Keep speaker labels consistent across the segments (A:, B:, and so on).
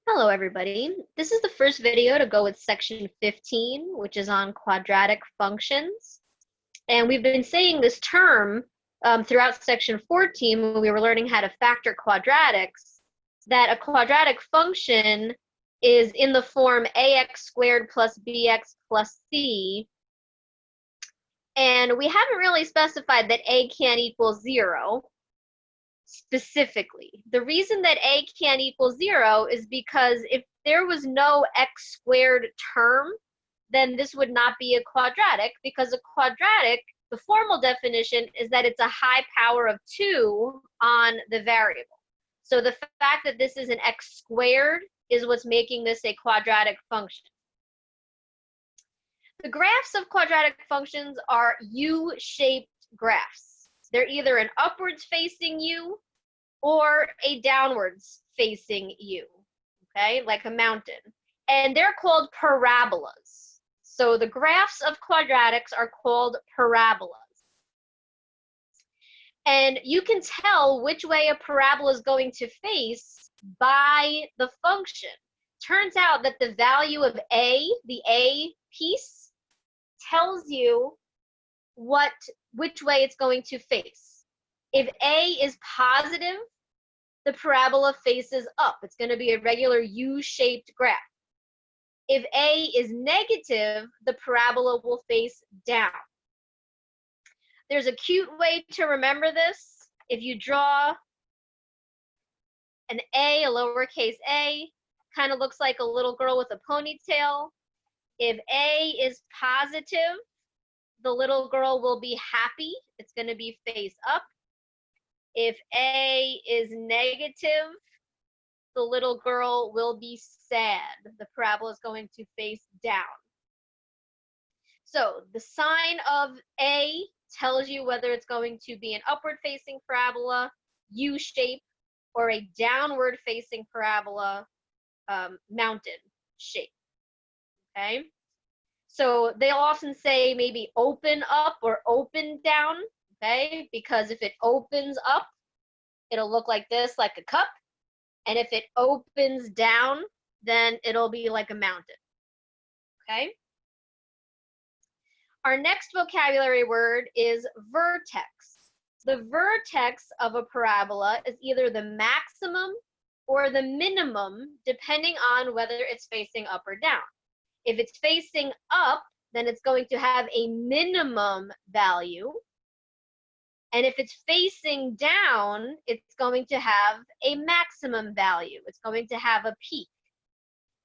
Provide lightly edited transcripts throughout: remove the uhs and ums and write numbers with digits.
A: Hello, everybody. This is the first video to go with section 15, which is on quadratic functions. And we've been saying this term throughout section 14 when we were learning how to factor quadratics, that a quadratic function is in the form ax squared plus bx plus c. And we haven't really specified that a can't equal 0. Specifically, the reason that a can't equal 0 is because if there was no x squared term, then this would not be a quadratic, because a quadratic, the formal definition is that it's a high power of 2 on the variable. So the fact that this is an x squared is what's making this a quadratic function. The graphs of quadratic functions are U-shaped graphs. They're either an upwards facing U or a downwards facing U, okay, like a mountain. And they're called parabolas. So the graphs of quadratics are called parabolas. And you can tell which way a parabola is going to face by the function. Turns out that the value of A, the A piece, tells you which way it's going to face. If A is positive, the parabola faces up. It's going to be a regular U-shaped graph. If A is negative, the parabola will face down. There's a cute way to remember this. If you draw an A, a lowercase a, kind of looks like a little girl with a ponytail. If A is positive, the little girl will be happy. It's going to be face up. If A is negative, the little girl will be sad. The parabola is going to face down. So the sign of A tells you whether it's going to be an upward facing parabola, U shape, or a downward facing parabola, mountain shape. Okay. So they'll often say maybe open up or open down, okay? Because if it opens up, it'll look like this, like a cup. And if it opens down, then it'll be like a mountain, okay? Our next vocabulary word is vertex. The vertex of a parabola is either the maximum or the minimum, depending on whether it's facing up or down. If it's facing up, then it's going to have a minimum value. And if it's facing down, it's going to have a maximum value. It's going to have a peak.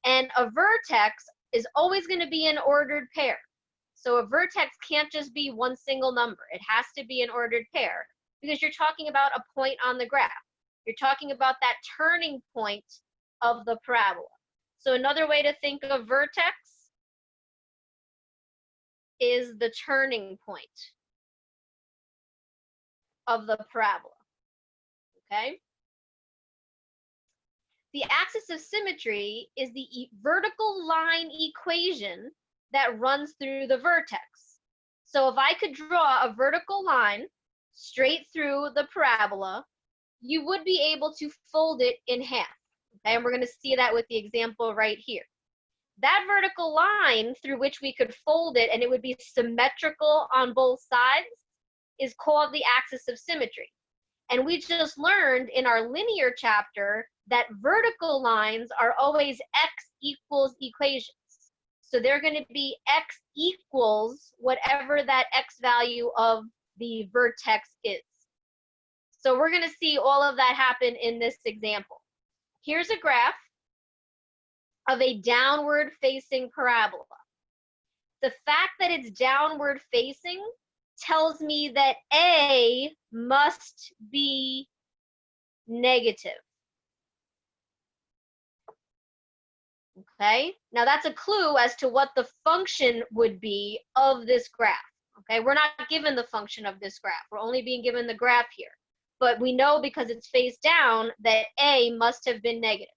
A: And a vertex is always going to be an ordered pair. So a vertex can't just be one single number. It has to be an ordered pair because you're talking about a point on the graph. You're talking about that turning point of the parabola. So another way to think of vertex is the turning point of the parabola, okay? The axis of symmetry is the vertical line equation that runs through the vertex. So if I could draw a vertical line straight through the parabola, you would be able to fold it in half, okay? And we're going to see that with the example right here. That vertical line through which we could fold it and it would be symmetrical on both sides is called the axis of symmetry. And we just learned in our linear chapter that vertical lines are always x equals equations. So they're going to be x equals whatever that x value of the vertex is. So we're going to see all of that happen in this example. Here's a graph of a downward facing parabola. The fact that it's downward facing tells me that A must be negative. Okay, now that's a clue as to what the function would be of this graph. Okay, we're not given the function of this graph. We're only being given the graph here. But we know because it's face down that A must have been negative.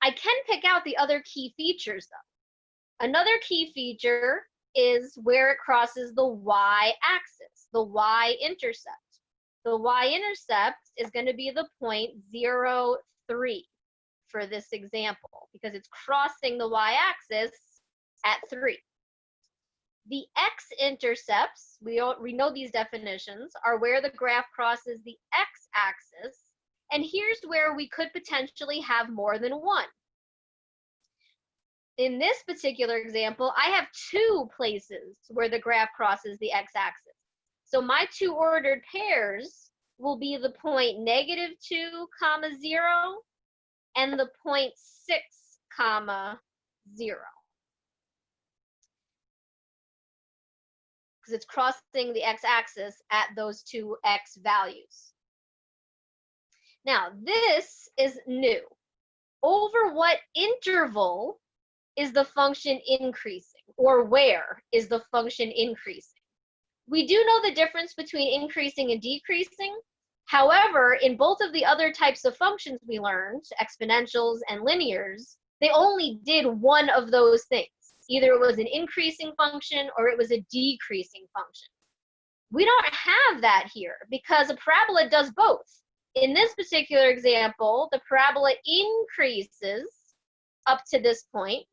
A: I can pick out the other key features though. Another key feature is where it crosses the y-axis, the y-intercept. The y-intercept is going to be the point 0, 3. for this example because it's crossing the y-axis at 3. The x-intercepts, we know these definitions, are where the graph crosses the x-axis, and here's where we could potentially have more than one. In this particular example, I have 2 places where the graph crosses the x-axis. So my 2 ordered pairs will be the point -2, 0, and the point 6, 0. Because it's crossing the x-axis at those 2 x values. Now, this is new. Over what interval is the function increasing, or where is the function increasing? We do know the difference between increasing and decreasing. However, in both of the other types of functions we learned, exponentials and linears, they only did one of those things. Either it was an increasing function or it was a decreasing function. We don't have that here because a parabola does both. In this particular example, the parabola increases up to this point,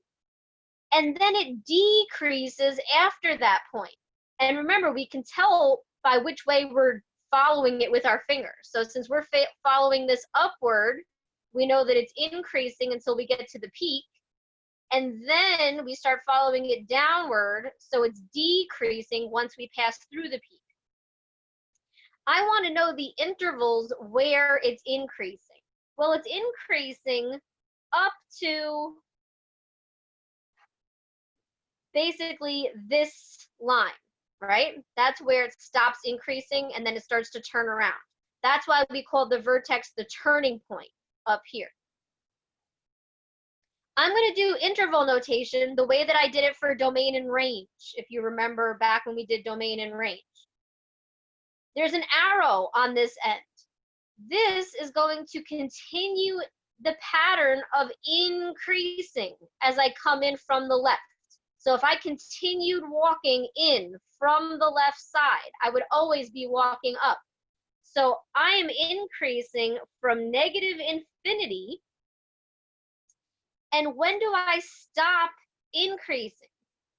A: and then it decreases after that point. And remember, we can tell by which way we're following it with our fingers. So since we're following this upward, we know that it's increasing until we get to the peak. And then we start following it downward, so it's decreasing once we pass through the peak. I want to know the intervals where it's increasing. Well, it's increasing up to basically this line, right? That's where it stops increasing and then it starts to turn around. That's why we call the vertex the turning point up here. I'm going to do interval notation the way that I did it for domain and range, if you remember back when we did domain and range. There's an arrow on this end. This is going to continue the pattern of increasing as I come in from the left. So if I continued walking in from the left side, I would always be walking up. So I am increasing from -infinity. And when do I stop increasing?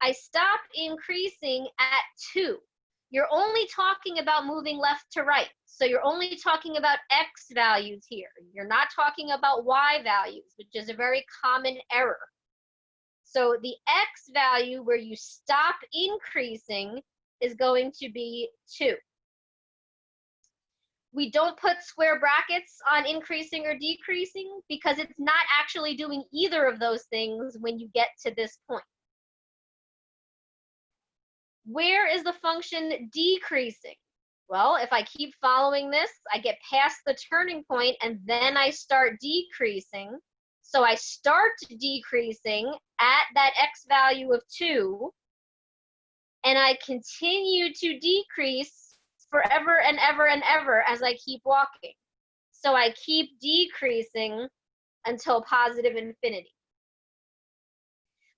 A: I stop increasing at 2. You're only talking about moving left to right. So you're only talking about x values here. You're not talking about y values, which is a very common error. So the x value where you stop increasing is going to be 2. We don't put square brackets on increasing or decreasing because it's not actually doing either of those things when you get to this point. Where is the function decreasing? Well, if I keep following this, I get past the turning point and then I start decreasing. So I start decreasing at that x value of 2, and I continue to decrease forever and ever and ever as I keep walking. So I keep decreasing until positive infinity.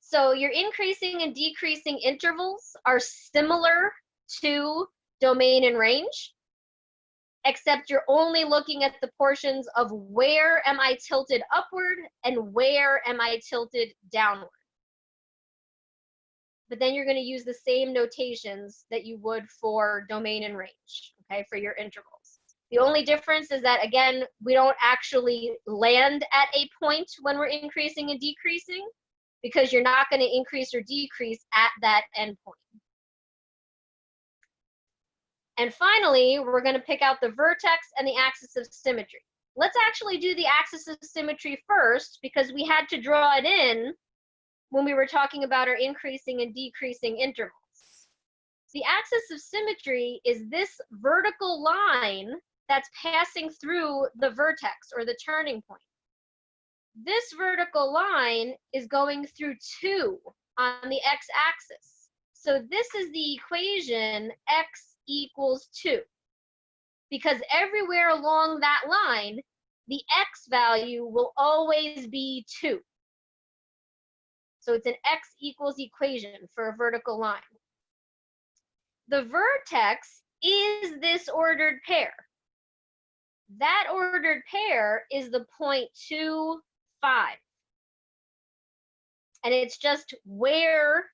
A: So your increasing and decreasing intervals are similar to domain and range, except you're only looking at the portions of where am I tilted upward and where am I tilted downward. But then you're going to use the same notations that you would for domain and range, okay, for your intervals. The only difference is that, again, we don't actually land at a point when we're increasing and decreasing because you're not going to increase or decrease at that endpoint. And finally, we're going to pick out the vertex and the axis of symmetry. Let's actually do the axis of symmetry first because we had to draw it in when we were talking about our increasing and decreasing intervals. The axis of symmetry is this vertical line that's passing through the vertex or the turning point. This vertical line is going through 2 on the x-axis. So this is the equation x equals 2. Because everywhere along that line, the x value will always be 2. So it's an x equals equation for a vertical line. The vertex is this ordered pair. That ordered pair is the point 2, 5. And it's just where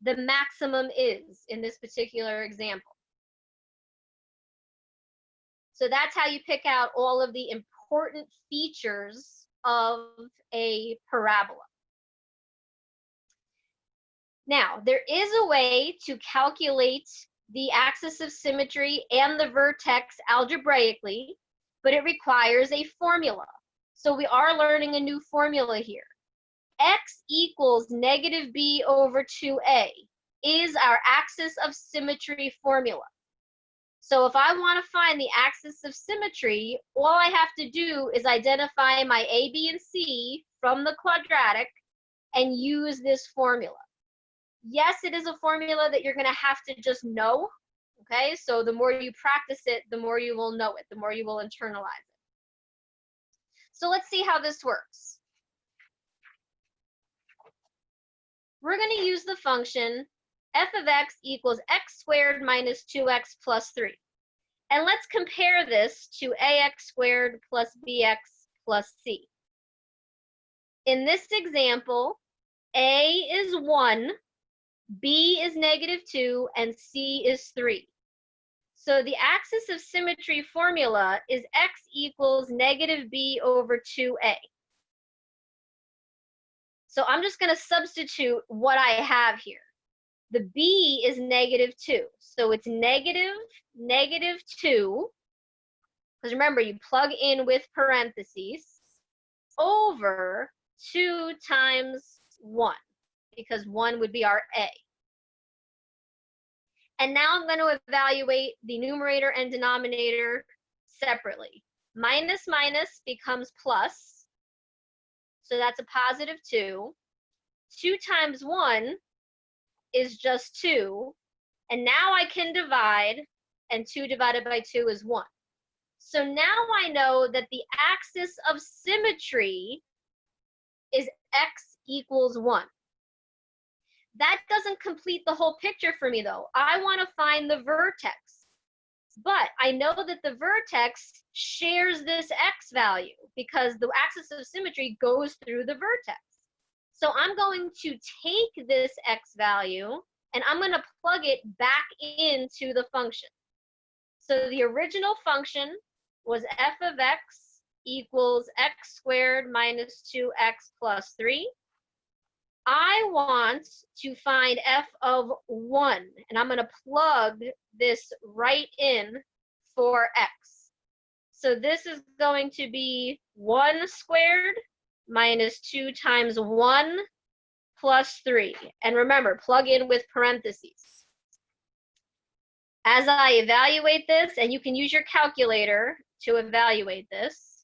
A: the maximum is in this particular example. So that's how you pick out all of the important features of a parabola. Now, there is a way to calculate the axis of symmetry and the vertex algebraically, but it requires a formula. So we are learning a new formula here. X equals negative b over 2a is our axis of symmetry formula. So if I want to find the axis of symmetry, all I have to do is identify my a, b, and c from the quadratic and use this formula. Yes, it is a formula that you're going to have to just know, okay? So the more you practice it, the more you will know it, the more you will internalize it. So let's see how this works. We're going to use the function f of x equals x squared minus 2x plus 3. And let's compare this to ax squared plus bx plus c. In this example, a is 1, b is negative 2, and c is 3. So the axis of symmetry formula is x equals negative b over 2a. So I'm just going to substitute what I have here. The b is negative 2. So it's negative 2, because remember, you plug in with parentheses, over 2 times 1, because 1 would be our a. And now I'm going to evaluate the numerator and denominator separately. Minus minus becomes plus, so that's a positive 2. 2 times 1 is just 2, and now I can divide, and 2 divided by 2 is 1. So now I know that the axis of symmetry is x equals 1. That doesn't complete the whole picture for me, though. I want to find the vertex. But I know that the vertex shares this x value because the axis of symmetry goes through the vertex. So I'm going to take this x value and I'm going to plug it back into the function. So the original function was f of x equals x squared minus 2x plus 3. I want to find f of 1, and I'm going to plug this right in for x. So this is going to be 1 squared minus 2 times 1 plus 3. And remember, plug in with parentheses. As I evaluate this, and you can use your calculator to evaluate this,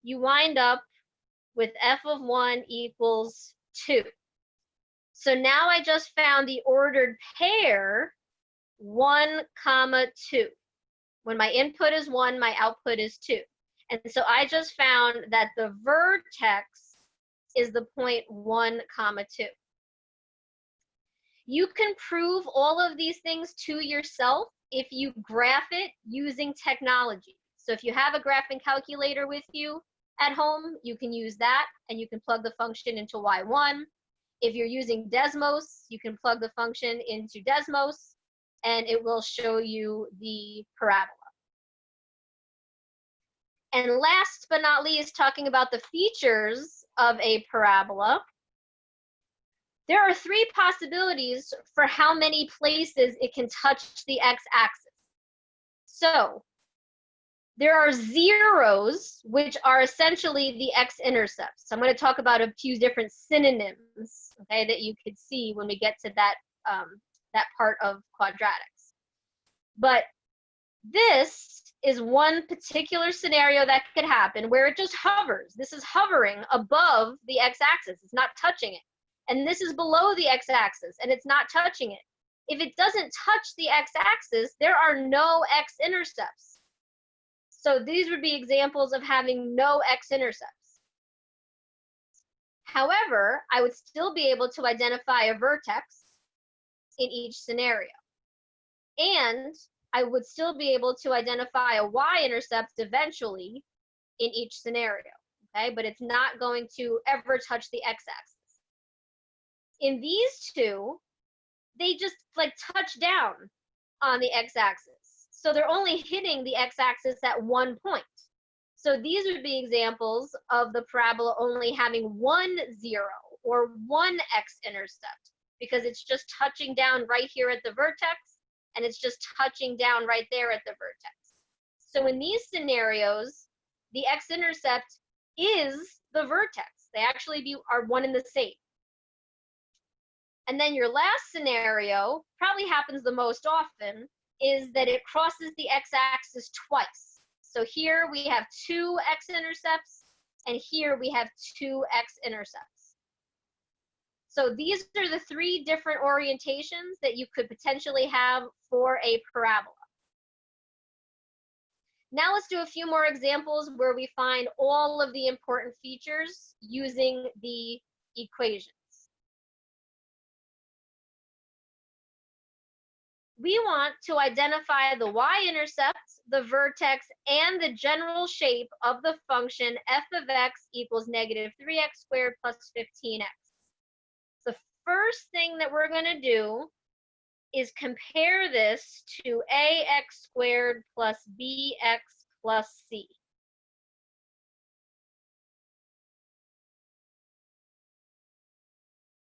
A: you wind up with f of 1 equals 2. So now I just found the ordered pair 1, 2. When my input is 1, my output is 2. And so I just found that the vertex is the point 1, 2. You can prove all of these things to yourself if you graph it using technology. So if you have a graphing calculator with you at home, you can use that and you can plug the function into y1. If you're using Desmos, you can plug the function into Desmos and it will show you the parabola. And last but not least, talking about the features of a parabola, there are 3 possibilities for how many places it can touch the x-axis. So there are zeros, which are essentially the x-intercepts. I'm going to talk about a few different synonyms, okay, that you could see when we get to that, that part of quadratics. But this is one particular scenario that could happen where it just hovers. This is hovering above the x-axis. It's not touching it. And this is below the x-axis, and it's not touching it. If it doesn't touch the x-axis, there are no x-intercepts. So these would be examples of having no x-intercepts. However, I would still be able to identify a vertex in each scenario. And I would still be able to identify a y-intercept eventually in each scenario, okay? But it's not going to ever touch the x-axis. In these two, they just like touch down on the x-axis. So they're only hitting the x-axis at one point. So these would be examples of the parabola only having 1, 0 or 1 x-intercept, because it's just touching down right here at the vertex, and it's just touching down right there at the vertex. So in these scenarios, the x-intercept is the vertex. They actually are one and the same. And then your last scenario probably happens the most often, is that it crosses the x-axis twice. So here we have 2 x-intercepts, and here we have 2 x-intercepts. So these are the 3 different orientations that you could potentially have for a parabola. Now let's do a few more examples where we find all of the important features using the equations. We want to identify the y-intercept, the vertex, and the general shape of the function f of x equals negative 3x squared plus 15x. The first thing that we're going to do is compare this to ax squared plus bx plus c.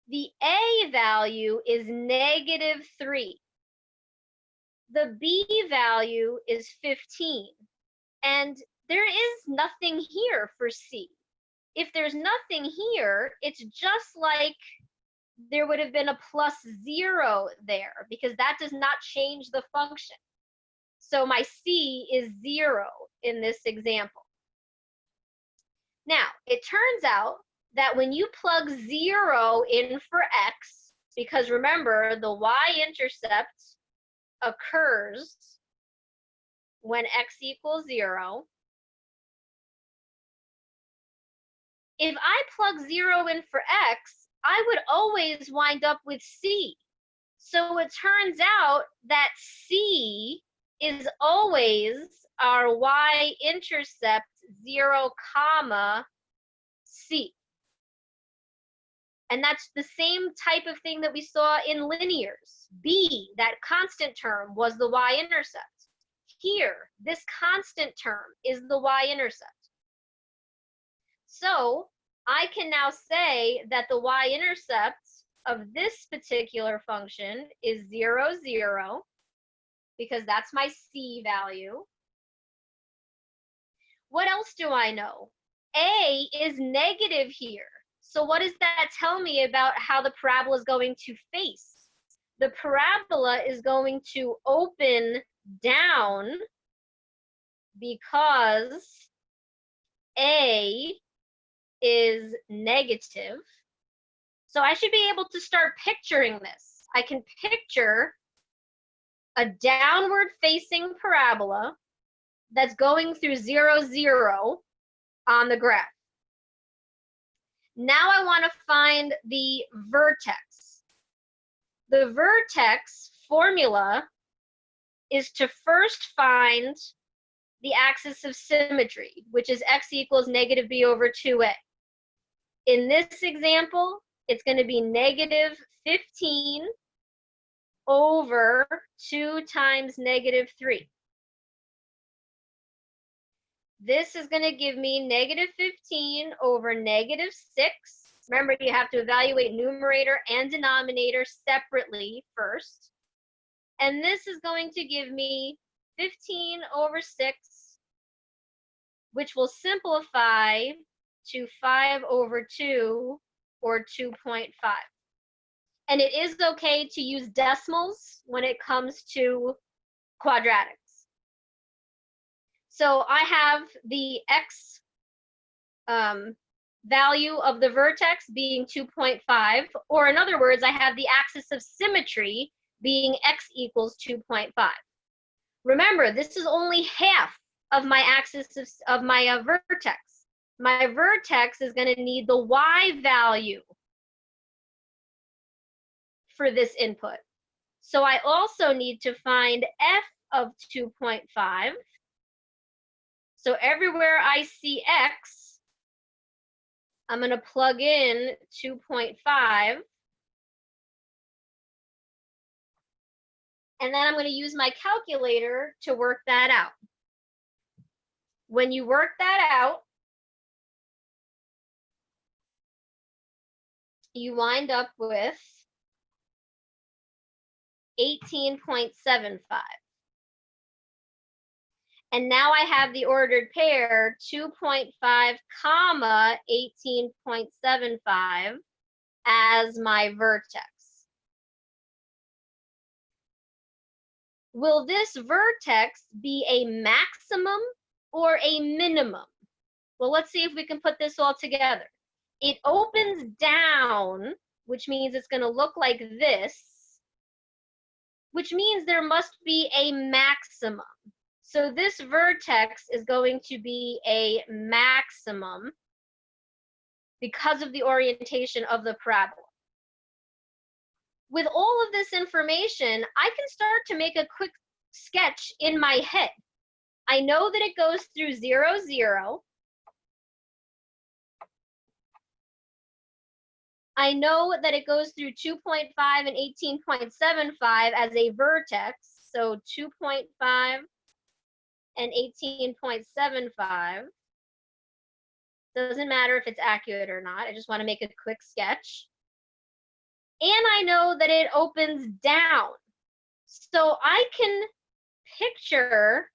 A: The a value is negative 3. The b value is 15. And there is nothing here for c. If there's nothing here, it's just like there would have been a plus 0 there, because that does not change the function. So my c is 0 in this example. Now, it turns out that when you plug 0 in for x, because remember, the y-intercept occurs when x equals 0. If I plug 0 in for x, I would always wind up with c. So it turns out that c is always our y-intercept 0, c. And that's the same type of thing that we saw in linears. B, that constant term, was the y-intercept. Here, this constant term is the y-intercept. So I can now say that the y-intercept of this particular function is 0, 0, because that's my c value. What else do I know? A is negative here. So what does that tell me about how the parabola is going to face? The parabola is going to open down because A is negative. So I should be able to start picturing this. I can picture a downward facing parabola that's going through 0, 0 on the graph. Now I want to find the vertex. The vertex formula is to first find the axis of symmetry, which is x equals negative b over 2a. In this example, it's going to be negative 15 over 2 times negative 3. This is going to give me negative 15 over negative 6. Remember, you have to evaluate numerator and denominator separately first. And this is going to give me 15 over 6, which will simplify to 5 over 2, or 2.5. And it is okay to use decimals when it comes to quadratics. So I have the x value of the vertex being 2.5, or in other words, I have the axis of symmetry being x equals 2.5. Remember, this is only half of my axis of my vertex. My vertex is going to need the y value for this input. So I also need to find f of 2.5. So everywhere I see x, I'm going to plug in 2.5. And then I'm going to use my calculator to work that out. When you work that out, you wind up with 18.75. And now I have the ordered pair 2.5 comma 18.75 as my vertex. Will this vertex be a maximum or a minimum? Well, let's see if we can put this all together. It opens down, which means it's going to look like this, which means there must be a maximum. So this vertex is going to be a maximum because of the orientation of the parabola. With all of this information, I can start to make a quick sketch in my head. I know that it goes through 0, 0. I know that it goes through 2.5 and 18.75 as a vertex. So 2.5 and 18.75. Doesn't matter if it's accurate or not. I just want to make a quick sketch. And I know that it opens down. So I can picture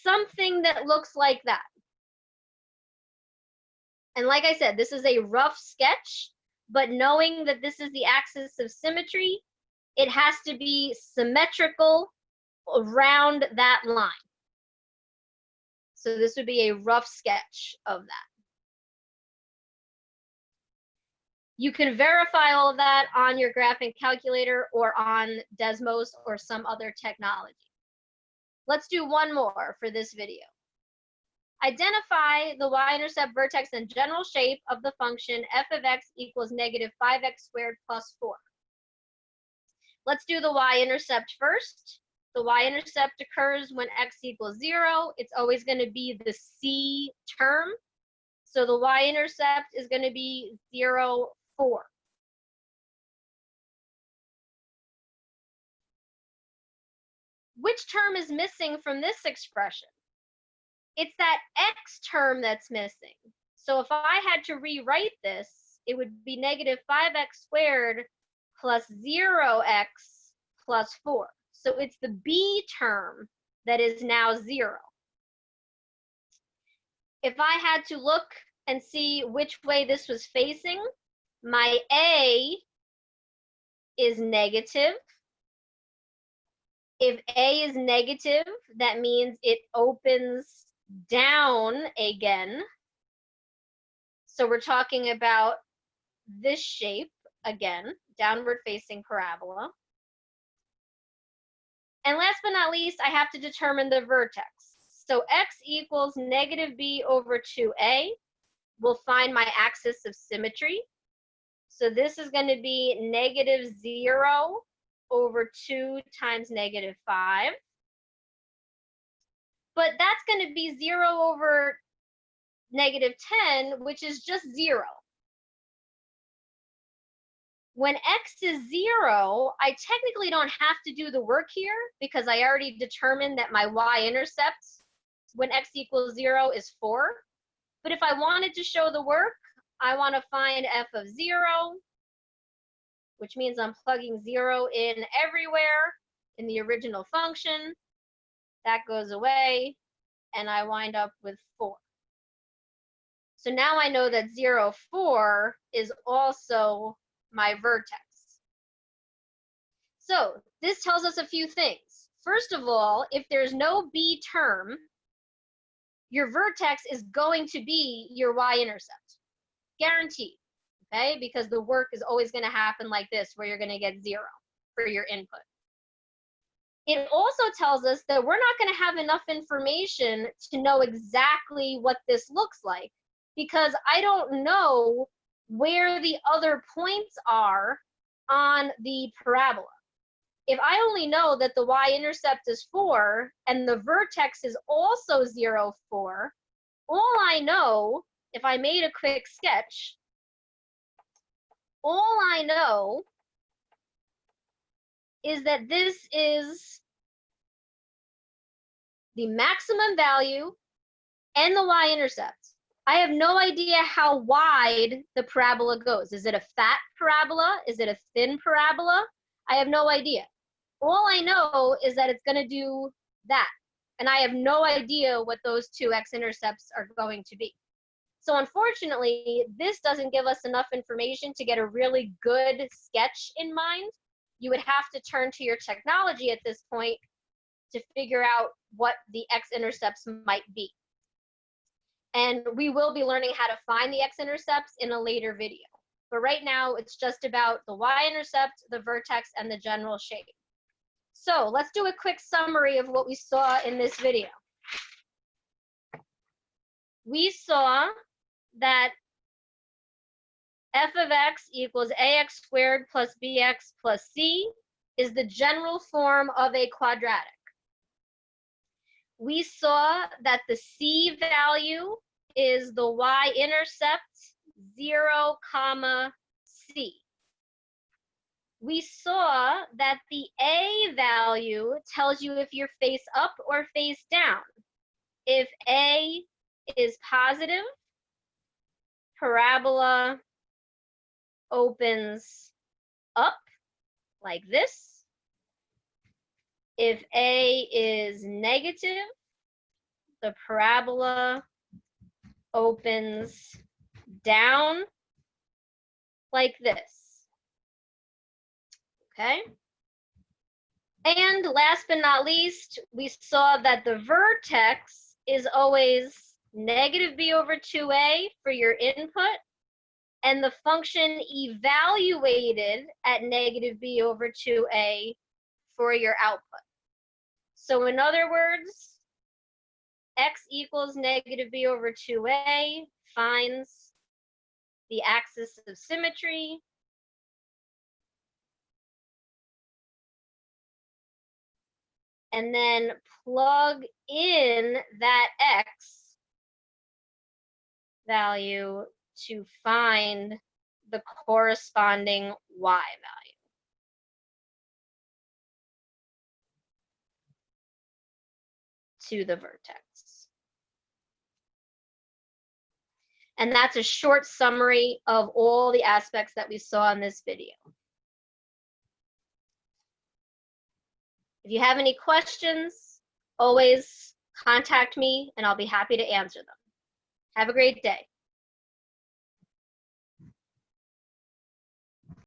A: something that looks like that. And like I said, this is a rough sketch, but knowing that this is the axis of symmetry, it has to be symmetrical around that line. So this would be a rough sketch of that. You can verify all of that on your graphing calculator or on Desmos or some other technology. Let's do one more for this video. Identify the y-intercept vertex and general shape of the function f of x equals negative 5x squared plus 4. Let's do the y-intercept first. The y-intercept occurs when x equals 0. It's always going to be the c term. So the y-intercept is going to be 0, 4. Which term is missing from this expression? It's that x term that's missing. So if I had to rewrite this, it would be negative 5x squared plus 0x plus 4. So it's the b term that is now 0. If I had to look and see which way this was facing, my a is negative. If a is negative, that means it opens down again. So we're talking about this shape again, downward facing parabola. And last but not least, I have to determine the vertex. So x equals negative b over 2a. We'll find my axis of symmetry. So this is going to be negative 0 over 2 times negative 5. But that's going to be 0 over negative 10, which is just 0. When x is 0, I technically don't have to do the work here because I already determined that my y-intercept when x equals 0 is 4. But if I wanted to show the work, I want to find f of 0, which means I'm plugging 0 in everywhere in the original function. That goes away, and I wind up with 4. So now I know that 0, 4 is also my vertex. So this tells us a few things. First of all, if there's no b term, your vertex is going to be your y-intercept. Guaranteed, okay? Because the work is always going to happen like this, where you're going to get 0 for your input. It also tells us that we're not going to have enough information to know exactly what this looks like, because I don't know where the other points are on the parabola. if I only know that the y-intercept is 4 and the vertex is also 0, 4, all I know, if I made a quick sketch, all I know is that this is the maximum value and the y-intercept. I have no idea how wide the parabola goes. Is it a fat parabola? Is it a thin parabola? I have no idea. All I know is that it's going to do that. And I have no idea what those two x-intercepts are going to be. So unfortunately, this doesn't give us enough information to get a really good sketch in mind. You would have to turn to your technology at this point to figure out what the x-intercepts might be. And we will be learning how to find the x-intercepts in a later video. But right now, it's just about the y-intercept, the vertex, and the general shape. So let's do a quick summary of what we saw in this video. We saw that f of x equals ax squared plus bx plus c is the general form of a quadratic. We saw that the c value is the y-intercept 0, c. We saw that the a value tells you if you're face up or face down. If a is positive, parabola opens up like this. If a is negative, the parabola opens down like this. Okay? And last but not least, we saw that the vertex is always negative b over 2a for your input, and the function evaluated at negative b over 2a for your output. So in other words, x equals negative b over 2a finds the axis of symmetry, and then plug in that x value to find the corresponding y value. To the vertex. And that's a short summary of all the aspects that we saw in this video. If you have any questions, always contact me and I'll be happy to answer them. Have a great day.